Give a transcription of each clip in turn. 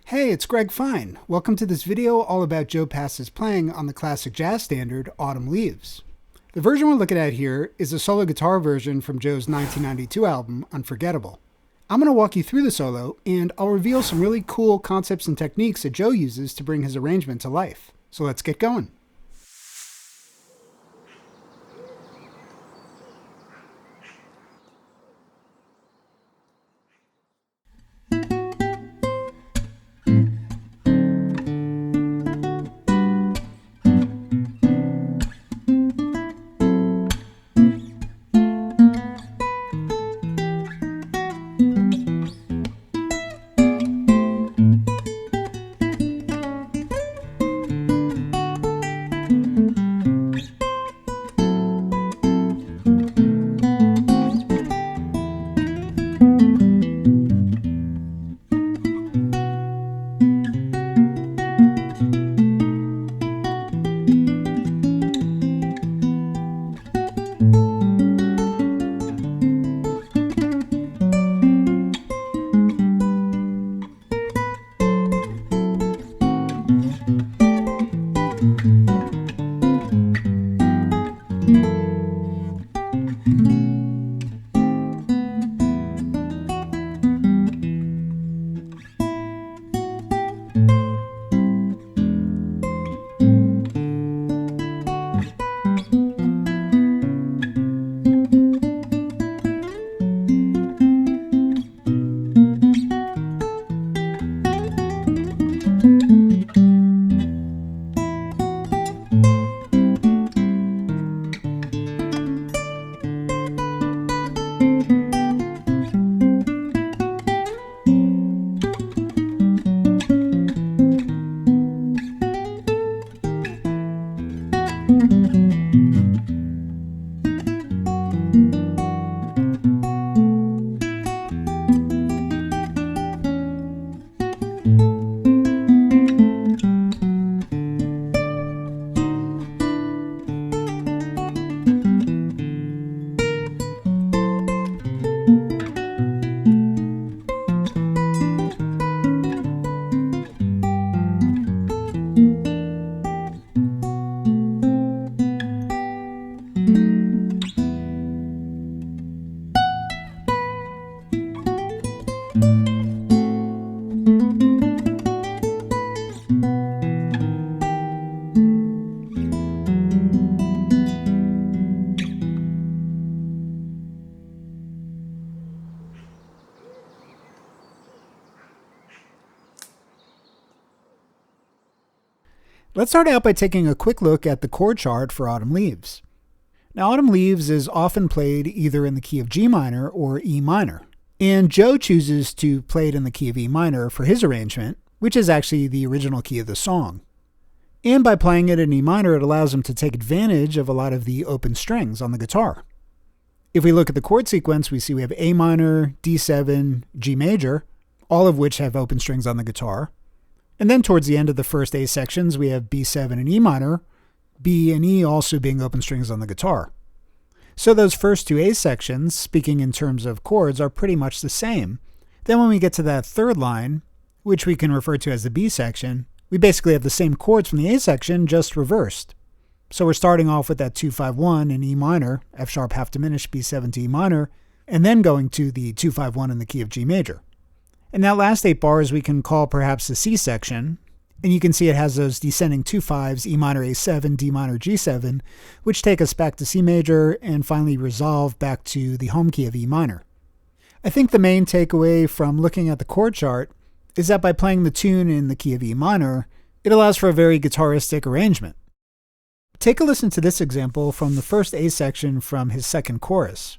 Hey, it's Gregg Fine. Welcome to this video all about Joe Pass's playing on the classic jazz standard, Autumn Leaves. The version we're looking at here is a solo guitar version from Joe's 1992 album, Unforgettable. I'm going to walk you through the solo, and I'll reveal some really cool concepts and techniques that Joe uses to bring his arrangement to life. So let's get going. Let's start out by taking a quick look at the chord chart for Autumn Leaves. Now, Autumn Leaves is often played either in the key of G minor or E minor, and Joe chooses to play it in the key of E minor for his arrangement, which is actually the original key of the song. And by playing it in E minor, it allows him to take advantage of a lot of the open strings on the guitar. If we look at the chord sequence, we see we have A minor, D7, G major, all of which have open strings on the guitar. And then towards the end of the first A sections, we have B7 and E minor, B and E also being open strings on the guitar. So those first two A sections, speaking in terms of chords, are pretty much the same. Then when we get to that third line, which we can refer to as the B section, we basically have the same chords from the A section, just reversed. So we're starting off with that 2-5-1 in E minor, F sharp half diminished, B7 to E minor, and then going to the 2-5-1 in the key of G major. And that last 8 bars we can call perhaps the C section, and you can see it has those descending 2-5s, E minor A7, D minor G7, which take us back to C major and finally resolve back to the home key of E minor. I think the main takeaway from looking at the chord chart is that by playing the tune in the key of E minor, it allows for a very guitaristic arrangement. Take a listen to this example from the first A section from his second chorus.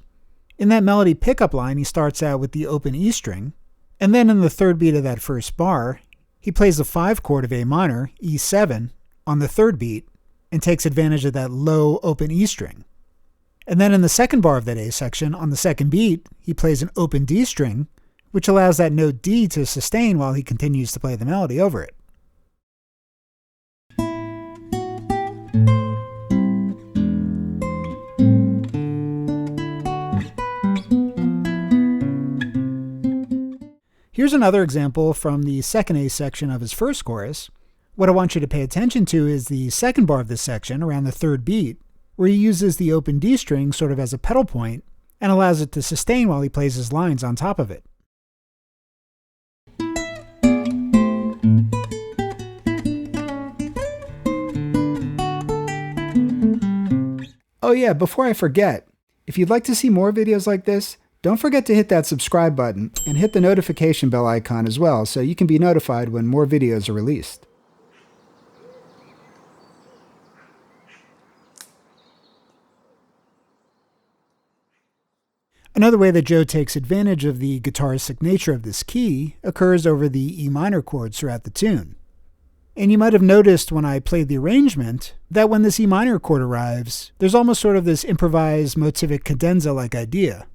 In that melody pickup line, he starts out with the open E string, and then in the third beat of that first bar, he plays the 5 chord of A minor, E7, on the third beat, and takes advantage of that low open E string. And then in the second bar of that A section, on the second beat, he plays an open D string, which allows that note D to sustain while he continues to play the melody over it. Here's another example from the second A section of his first chorus. What I want you to pay attention to is the second bar of this section, around the third beat, where he uses the open D string sort of as a pedal point and allows it to sustain while he plays his lines on top of it. Oh yeah, before I forget, if you'd like to see more videos like this, don't forget to hit that subscribe button and hit the notification bell icon as well so you can be notified when more videos are released. Another way that Joe takes advantage of the guitaristic nature of this key occurs over the E minor chords throughout the tune. And you might have noticed when I played the arrangement that when this E minor chord arrives, there's almost sort of this improvised motivic cadenza-like idea.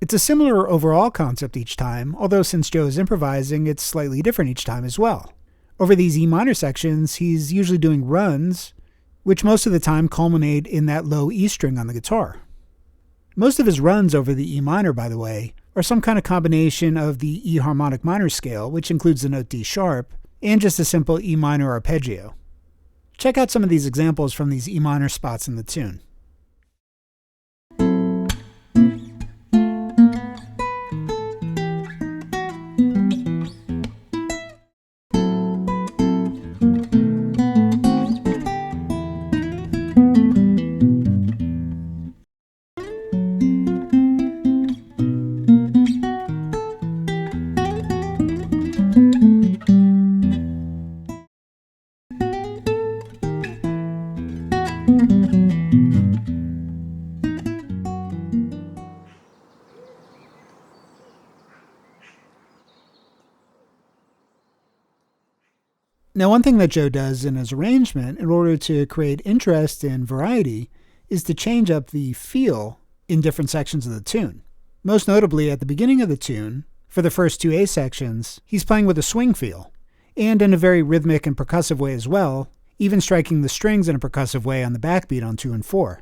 It's a similar overall concept each time, although since Joe is improvising, it's slightly different each time as well. Over these E minor sections, he's usually doing runs, which most of the time culminate in that low E string on the guitar. Most of his runs over the E minor, by the way, are some kind of combination of the E harmonic minor scale, which includes the note D sharp, and just a simple E minor arpeggio. Check out some of these examples from these E minor spots in the tune. Now, one thing that Joe does in his arrangement in order to create interest and variety is to change up the feel in different sections of the tune. Most notably, at the beginning of the tune, for the first two A sections, he's playing with a swing feel, and in a very rhythmic and percussive way as well, even striking the strings in a percussive way on the backbeat on 2 and 4.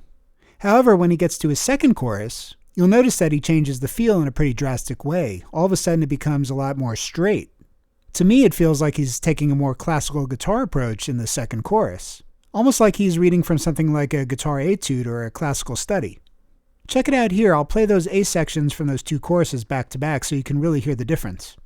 However, when he gets to his second chorus, you'll notice that he changes the feel in a pretty drastic way. All of a sudden, it becomes a lot more straight. To me, it feels like he's taking a more classical guitar approach in the second chorus, almost like he's reading from something like a guitar etude or a classical study. Check it out here. I'll play those A sections from those two choruses back to back so you can really hear the difference.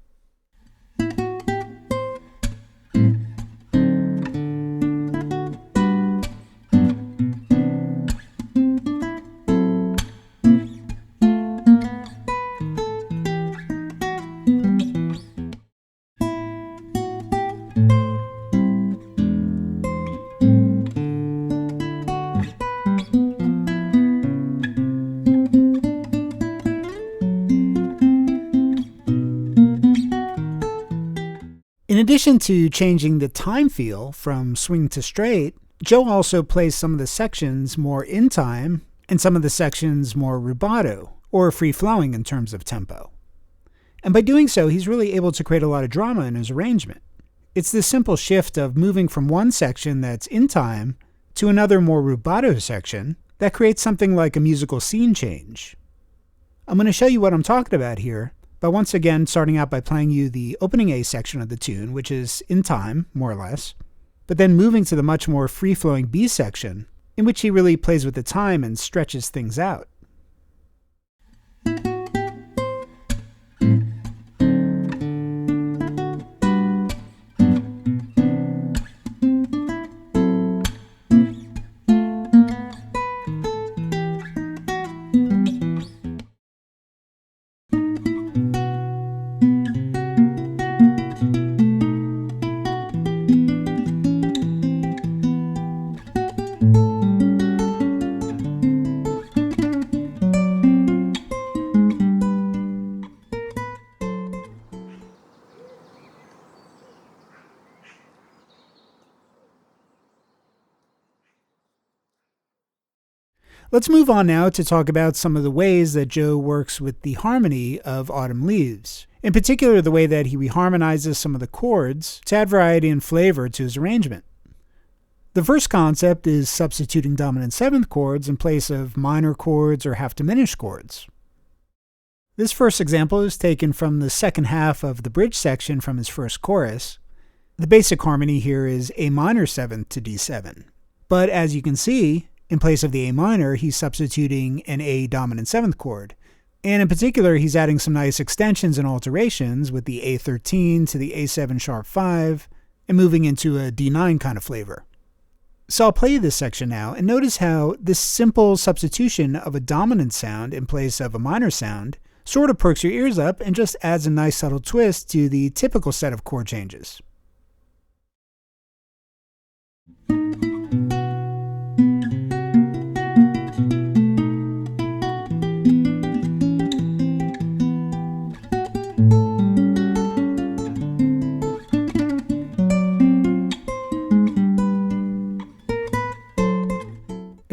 In addition to changing the time feel from swing to straight, Joe also plays some of the sections more in time and some of the sections more rubato, or free-flowing in terms of tempo. And by doing so, he's really able to create a lot of drama in his arrangement. It's this simple shift of moving from one section that's in time to another more rubato section that creates something like a musical scene change. I'm going to show you what I'm talking about here, but once again, starting out by playing you the opening A section of the tune, which is in time, more or less, but then moving to the much more free-flowing B section, in which he really plays with the time and stretches things out. Let's move on now to talk about some of the ways that Joe works with the harmony of Autumn Leaves. In particular, the way that he reharmonizes some of the chords to add variety and flavor to his arrangement. The first concept is substituting dominant seventh chords in place of minor chords or half-diminished chords. This first example is taken from the second half of the bridge section from his first chorus. The basic harmony here is A minor 7th to D7. But as you can see, in place of the A minor, he's substituting an A dominant 7th chord. And in particular, he's adding some nice extensions and alterations with the A13 to the A7 sharp 5 and moving into a D9 kind of flavor. So I'll play you this section now, and notice how this simple substitution of a dominant sound in place of a minor sound sort of perks your ears up and just adds a nice subtle twist to the typical set of chord changes.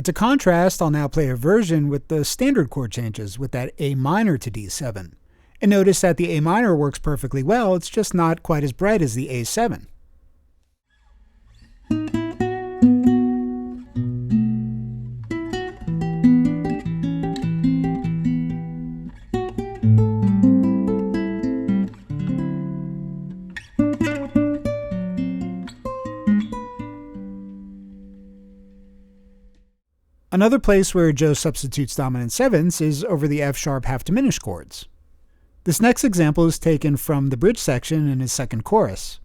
To contrast, I'll now play a version with the standard chord changes with that A minor to D7. And notice that the A minor works perfectly well, it's just not quite as bright as the A7. Another place where Joe substitutes dominant 7ths is over the F sharp half diminished chords. This next example is taken from the bridge section in his second chorus.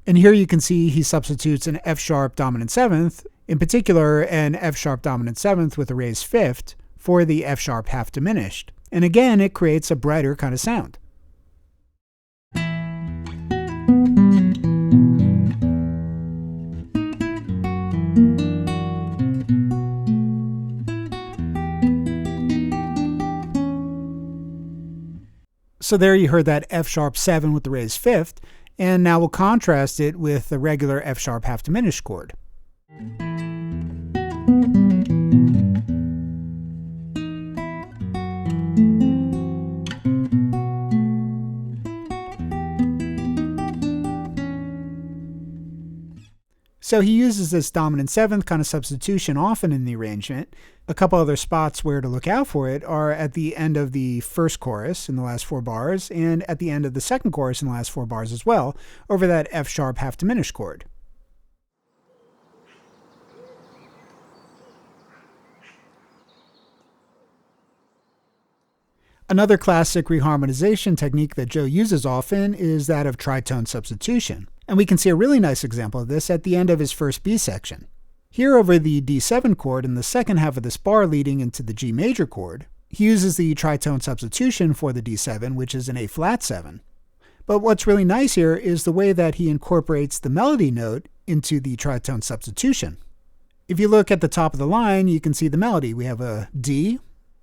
And here you can see he substitutes an F sharp dominant 7th, in particular an F sharp dominant 7th with a raised 5th, for the F sharp half diminished. And again, it creates a brighter kind of sound. So there you heard that F sharp 7 with the raised 5th, and now we'll contrast it with the regular F sharp half diminished chord. So he uses this dominant 7th kind of substitution often in the arrangement. A couple other spots where to look out for it are at the end of the first chorus in the last 4 bars, and at the end of the second chorus in the last 4 bars as well, over that F sharp half diminished chord. Another classic reharmonization technique that Joe uses often is that of tritone substitution. And we can see a really nice example of this at the end of his first B section. Here over the D7 chord in the second half of this bar leading into the G major chord, he uses the tritone substitution for the D7, which is an A flat 7. But what's really nice here is the way that he incorporates the melody note into the tritone substitution. If you look at the top of the line, you can see the melody. We have a D,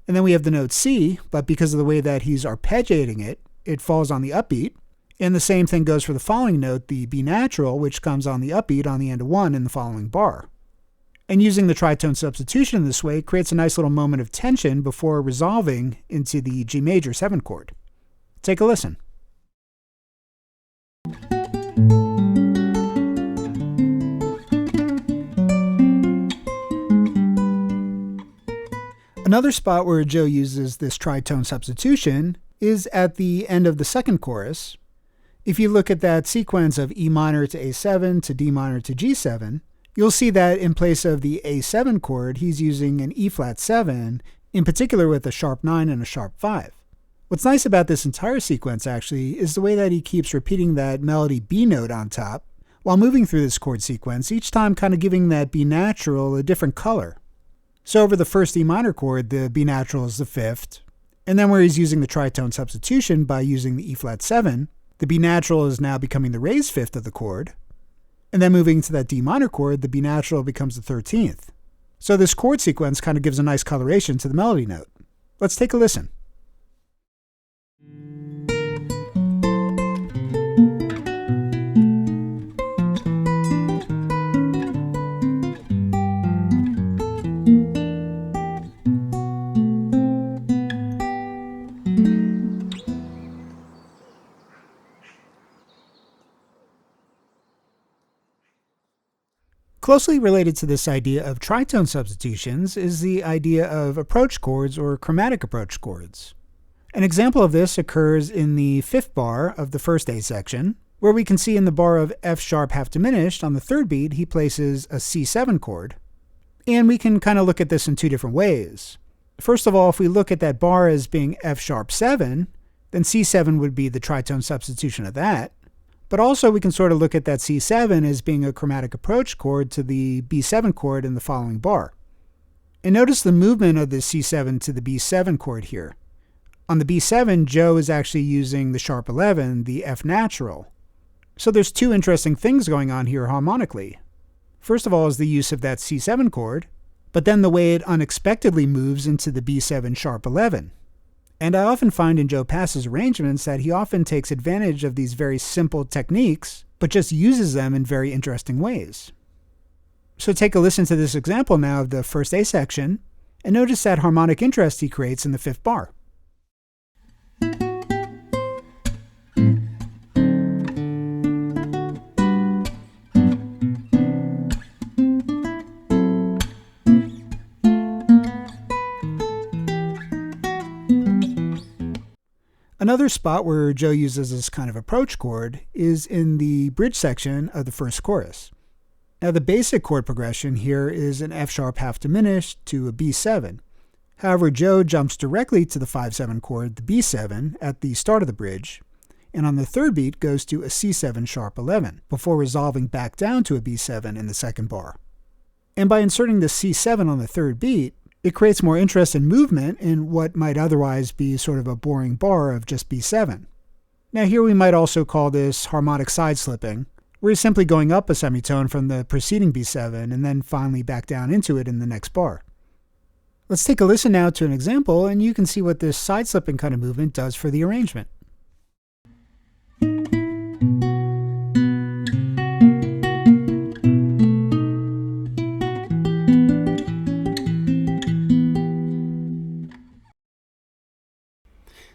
and then we have the note C, but because of the way that he's arpeggiating it, it falls on the upbeat. And the same thing goes for the following note, the B natural, which comes on the upbeat on the end of 1 in the following bar. And using the tritone substitution in this way creates a nice little moment of tension before resolving into the G major 7 chord. Take a listen. Another spot where Joe uses this tritone substitution is at the end of the second chorus. If you look at that sequence of E minor to A7 to D minor to G7, you'll see that in place of the A7 chord, he's using an E flat 7, in particular with a sharp 9 and a sharp 5. What's nice about this entire sequence, actually, is the way that he keeps repeating that melody B note on top while moving through this chord sequence, each time kind of giving that B natural a different color. So over the first E minor chord, the B natural is the 5th, and then where he's using the tritone substitution by using the E flat 7, the B natural is now becoming the raised 5th of the chord, and then moving to that D minor chord, the B natural becomes the 13th. So this chord sequence kind of gives a nice coloration to the melody note. Let's take a listen. Closely related to this idea of tritone substitutions is the idea of approach chords or chromatic approach chords. An example of this occurs in the 5th bar of the first A section, where we can see in the bar of F sharp half diminished on the 3rd beat he places a C7 chord. And we can kind of look at this in two different ways. First of all, if we look at that bar as being F sharp 7, then C7 would be the tritone substitution of that. But also we can sort of look at that C7 as being a chromatic approach chord to the B7 chord in the following bar. And notice the movement of the C7 to the B7 chord here. On the B7, Joe is actually using the sharp 11, the F natural. So there's two interesting things going on here harmonically. First of all is the use of that C7 chord, but then the way it unexpectedly moves into the B7 sharp 11. And I often find in Joe Pass's arrangements that he often takes advantage of these very simple techniques, but just uses them in very interesting ways. So take a listen to this example now of the first A section, and notice that harmonic interest he creates in the 5th bar. Another spot where Joe uses this kind of approach chord is in the bridge section of the first chorus. Now the basic chord progression here is an F sharp half diminished to a B7. However, Joe jumps directly to the 5-7 chord, the B7, at the start of the bridge, and on the 3rd beat goes to a C7 sharp 11, before resolving back down to a B7 in the 2nd bar. And by inserting the C7 on the 3rd beat, it creates more interest and movement in what might otherwise be sort of a boring bar of just B7. Now here we might also call this harmonic sideslipping, where he's simply going up a semitone from the preceding B7 and then finally back down into it in the next bar. Let's take a listen now to an example, and you can see what this sideslipping kind of movement does for the arrangement.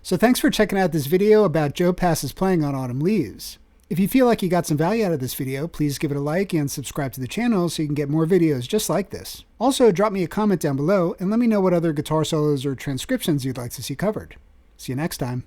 So thanks for checking out this video about Joe Pass's playing on Autumn Leaves. If you feel like you got some value out of this video, please give it a like and subscribe to the channel so you can get more videos just like this. Also, drop me a comment down below and let me know what other guitar solos or transcriptions you'd like to see covered. See you next time.